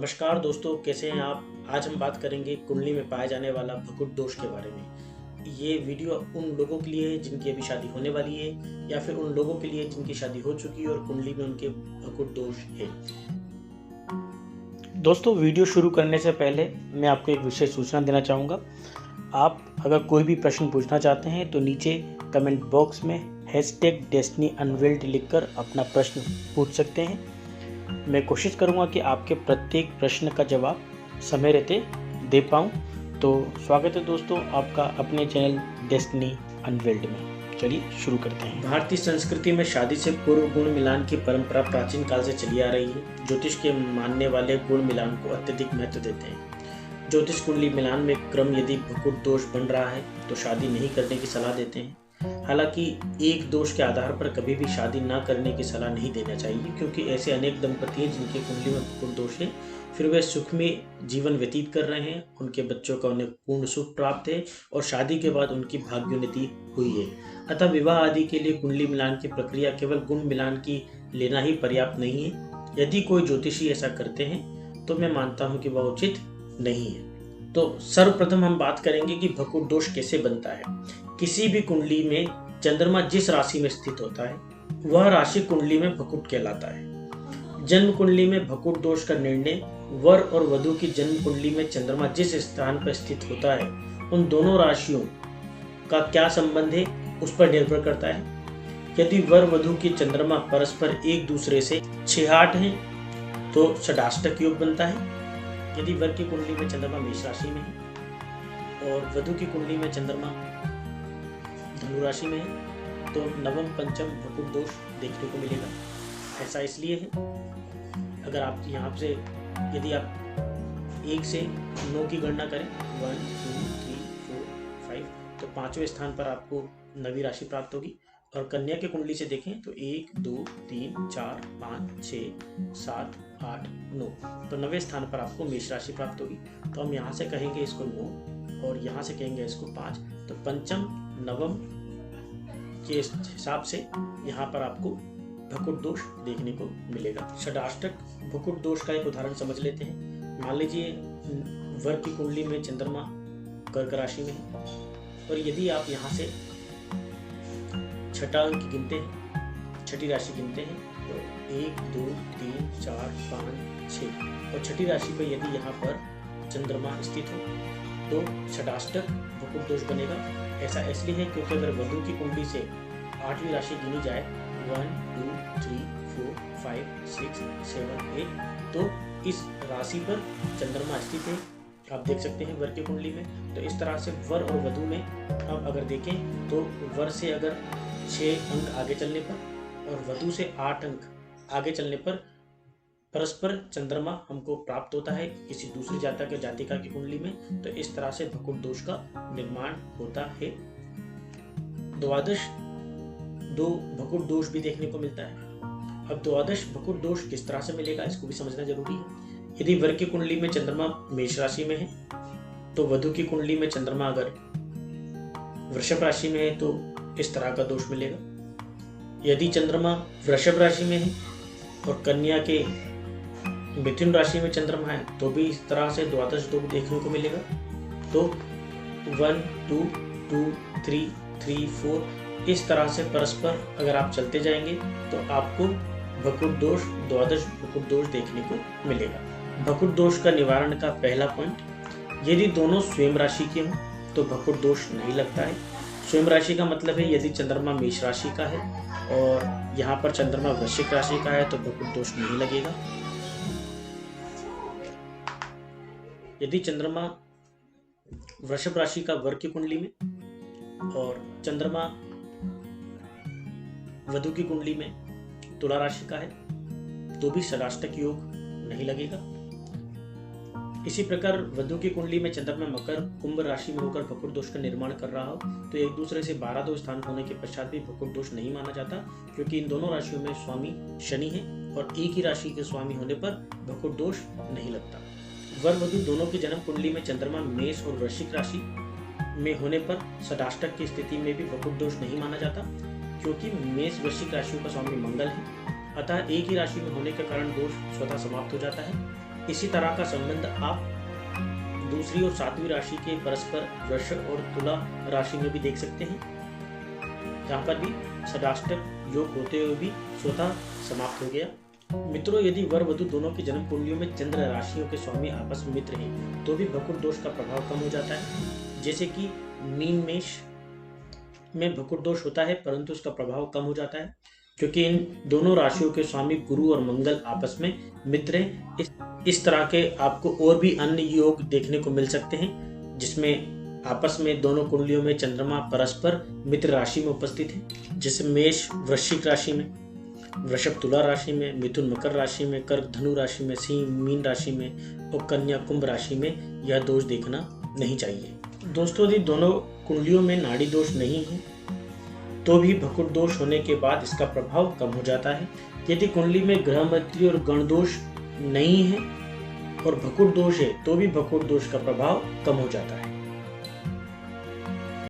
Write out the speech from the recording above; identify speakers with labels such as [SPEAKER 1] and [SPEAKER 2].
[SPEAKER 1] नमस्कार दोस्तों, कैसे हैं आप। आज हम बात करेंगे कुंडली में पाए जाने वाला भकुट दोष के बारे में। ये वीडियो उन लोगों के लिए है जिनकी अभी शादी होने वाली है या फिर उन लोगों के लिए जिनकी शादी हो चुकी है और कुंडली में उनके भकुट दोष है। दोस्तों, वीडियो शुरू करने से पहले मैं आपको एक विशेष सूचना देना चाहूँगा। आप अगर कोई भी प्रश्न पूछना चाहते हैं तो नीचे कमेंट बॉक्स में #DestinyUnveiled लिखकर अपना प्रश्न पूछ सकते हैं। मैं कोशिश करूंगा कि आपके प्रत्येक प्रश्न का जवाब समय रहते दे पाऊं। तो स्वागत है दोस्तों आपका अपने चैनल डेस्टिनी अनवेल्ड में। चलिए शुरू करते हैं। भारतीय संस्कृति में शादी से पूर्व गुण मिलान की परंपरा प्राचीन काल से चली आ रही है। ज्योतिष के मानने वाले गुण मिलान को अत्यधिक महत्व देते हैं। ज्योतिष कुंडली मिलान में क्रम यदि भकुट दोष बन रहा है तो शादी नहीं करने की सलाह देते हैं। हालांकि एक दोष के आधार पर कभी भी शादी न करने की सलाह नहीं देना चाहिए, क्योंकि ऐसे अनेक दंपति हैं जिनके कुंडली में भकुट दोष है, फिर वे सुख में जीवन व्यतीत कर रहे हैं, उनके बच्चों का उन्हें पूर्ण सुख प्राप्त है और शादी के बाद उनकी भाग्योन्नति हुई है। अतः विवाह आदि के लिए कुंडली मिलान की प्रक्रिया केवल गुण मिलान की लेना ही पर्याप्त नहीं है। यदि कोई ज्योतिषी ऐसा करते हैं तो मैं मानता हूँ कि वह उचित नहीं है। तो सर्वप्रथम हम बात करेंगे कि भकुट दोष कैसे बनता है। किसी भी कुंडली में चंद्रमा जिस राशि में स्थित होता है वह राशि कुंडली में भकुट कहलाता है। जन्म कुंडली में भकुट दोष का निर्णय वर और वधु की जन्म कुंडली में चंद्रमा जिस स्थान पर स्थित होता है उन दोनों राशियों का क्या संबंध है उस पर निर्भर करता है। यदि वर वधु की चंद्रमा परस्पर एक दूसरे से 6-8 हैं तो षडाष्टक योग बनता है। यदि वर की कुंडली में चंद्रमा मेष राशि में है और वधु की कुंडली में चंद्रमा धनु राशि में है तो नवम पंचम भकुट दोष देखने को मिलेगा। ऐसा इसलिए है, अगर आप यहाँ से यदि आप 1 से 9 की गणना करें 1 2 3 4 5 तो 5वें स्थान पर आपको नवी राशि प्राप्त होगी। और कन्या की कुंडली से देखें तो 1 2 3 4 5 6 7 8 9 तो 9वें स्थान पर आपको मेष राशि प्राप्त होगी। तो हम यहाँ से कहेंगे इसको 9 और यहाँ से कहेंगे इसको 5। तो पंचम नवम के हिसाब से यहाँ पर आपको भकुट दोष देखने को मिलेगा। षडाष्टक भकुट दोष का एक उदाहरण समझ लेते हैं। मान लीजिए वर की कुंडली में चंद्रमा कर्क राशि में है और यदि आप यहाँ से छठा अंक गिनते हैं, छठी राशि गिनते हैं तो 1 2 3 4 5 6 और छठी राशि पर यदि यहाँ पर चंद्रमा स्थित हो तो षडाष्टक भकुट दोष बनेगा। ऐसा इसलिए है क्योंकि अगर वधु की कुंडली से 8वीं राशि गिनी जाए 1 2 3 4 5 6 7 8 तो इस राशि पर चंद्रमा स्थित है। आप देख सकते हैं वर की कुंडली में। तो इस तरह से वर और वधु में अब अगर देखें तो वर से अगर 6 अंक आगे चलने पर और वधु से 8 अंक आगे चलने पर परस्पर चंद्रमा हमको प्राप्त होता है किसी दूसरी जातक या जातिका की कुंडली में। तो इस तरह से भकुट दोष का निर्माण होता है। द्वादश दो भकुट दोष भी देखने को मिलता है। अब द्वादश भकुट दोष किस तरह से मिलेगा इसको भी समझना जरूरी है। यदि वर की कुंडली में चंद्रमा मेष राशि में है तो वधु की कुंडली में चंद्रमा अगर वृषभ राशि में है तो इस तरह का दोष मिलेगा। यदि चंद्रमा वृषभ राशि में है और कन्या के मिथुन राशि में चंद्रमा है तो भी इस तरह से द्वादश दोष देखने को मिलेगा। तो 1 2 2 3 3 4 इस तरह से परस्पर अगर आप चलते जाएंगे तो आपको भकुट दोष द्वादश भकुट दोष देखने को मिलेगा। भकुट दोष का निवारण का पहला पॉइंट, यदि दोनों स्वयं राशि के हों तो भकुट दोष नहीं लगता है। स्वयं राशि का मतलब है यदि चंद्रमा मेष राशि का है और यहाँ पर चंद्रमा वृश्चिक राशि का है तो भकुट दोष नहीं लगेगा। यदि चंद्रमा वृषभ राशि का वर की कुंडली में और चंद्रमा वधु की कुंडली में तुला राशि का है तो भी षडाष्टक योग नहीं लगेगा। इसी प्रकार वधु की कुंडली में चंद्रमा मकर कुंभ राशि में होकर भकुट दोष का निर्माण कर रहा हो तो एक दूसरे से 12 स्थान होने के पश्चात भी भकुट दोष नहीं माना जाता, क्योंकि इन दोनों राशियों में स्वामी शनि है और एक ही राशि के स्वामी होने पर भकुट दोष नहीं लगता। वर वधु दोनों की जन्म कुंडली में चंद्रमा मेष और वृश्चिक राशि में होने पर षडाष्टक की स्थिति में भी भकुट दोष नहीं माना जाता, क्योंकि मेष वृश्चिक राशियों का स्वामी मंगल है। अतः एक ही राशि में होने के कारण दोष स्वतः समाप्त हो जाता है। इसी तरह का संबंध आप दूसरी और सातवीं राशि के परस्पर वृषभ और तुला राशि में भी देख सकते हैं, जहाँ पर भी षडाष्टक योग होते हुए भी स्वतः समाप्त हो गया। मित्रों, यदि वर वधु दोनों की जन्म कुंडलियों में चंद्र राशियों के स्वामी आपस में मित्र हैं तो भी भकुर दोष का प्रभाव कम हो जाता है। जैसे कि मीन मेष में भकुर दोष होता है परंतु उसका प्रभाव कम हो जाता है क्योंकि इन दोनों राशियों के स्वामी गुरु और मंगल आपस में मित्र हैं। इस तरह के आपको और भी अन्य योग देखने को मिल सकते हैं जिसमें आपस में दोनों कुंडलियों में चंद्रमा परस्पर मित्र राशि में उपस्थित है, जैसे मेष वृश्चिक राशि में, वृषभ तुला राशि में, मिथुन मकर राशि में, कर्क धनु राशि में, सिंह मीन राशि में और कन्या कुंभ राशि में यह दोष देखना नहीं चाहिए। दोस्तों, यदि दोनों कुंडलियों में नाड़ी दोष नहीं है तो भी भकुर दोष होने के बाद इसका प्रभाव कम हो जाता है। यदि कुंडली में ग्रह मैत्री और गण दोष नहीं है और भकुर दोष है तो भी भकुर दोष का प्रभाव कम हो जाता है।